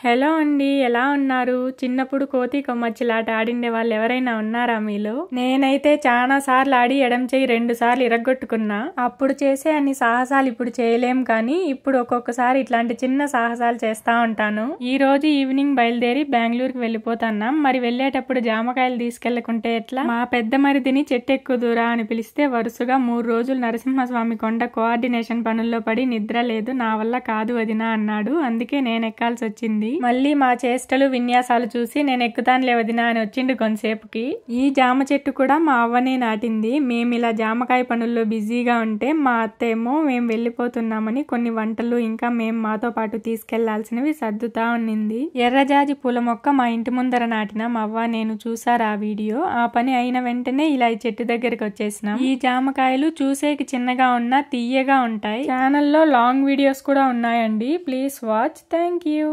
Hello అండి, ఎలా ఉన్నారు? చిన్నప్పుడు కోతి కొమ్మచ్చిలాట ఆడిండే వాళ్ళు ఎవరైనా ఉన్నారా మీలో? నేనైతే చాలా సార్లు ఆడి ఎడం చెయ్యి 2 సార్లు ఇరగ్గొట్టుకున్నా. అప్పుడు చేసే అన్ని సాహసాలు ఇప్పుడు చేయలేం, కానీ ఇప్పుడు ఒక్కొక్కసారి ఇట్లాంటి చిన్న సాహసాలు చేస్తా ఉంటాను. ఈ రోజు ఈవినింగ్ బయలుదేరి బెంగళూరుకి వెళ్ళిపోతున్నాం. మరి వెళ్ళేటప్పుడు జామకాయలు తీసుకెళ్లకుంటే ఎట్లా? మా పెద్ద మరిదిని చెట్టు ఎక్కుదురా అని పిలిస్తే వరుసగా 3 రోజులు నరసింహస్వామి కొండ కోఆర్డినేషన్ పనుల్లో పడి నిద్ర లేదు, నా వల్ల కాదు వదినా అన్నాడు. అందుకే నేను ఎక్కాల్సి వచ్చింది. మళ్ళీ మా చేష్టలు విన్యాసాలు చూసి నేను ఎక్కుతానులే వదినా అని వచ్చిండు కొంతసేపుకి. ఈ జామ చెట్టు కూడా మా అవ్వనే నాటింది. మేమిలా జామకాయ పనుల్లో బిజీగా ఉంటే మా అత్తేమో మేము వెళ్ళిపోతున్నామని కొన్ని వంటలు ఇంకా మేము మాతో పాటు తీసుకెళ్లాల్సినవి సర్దుతా ఉన్నింది. ఎర్రజాజి పూల మొక్క మా ఇంటి ముందర నాటిన మా అవ్వ నేను చూసారు ఆ వీడియో. ఆ పని అయిన వెంటనే ఇలా ఈ చెట్టు దగ్గరికి వచ్చేసినాం. ఈ జామకాయలు చూసేకి చిన్నగా ఉన్నా తీయగా ఉంటాయి. ఛానల్లో లాంగ్ వీడియోస్ కూడా ఉన్నాయండి, ప్లీజ్ వాచ్. Thank you.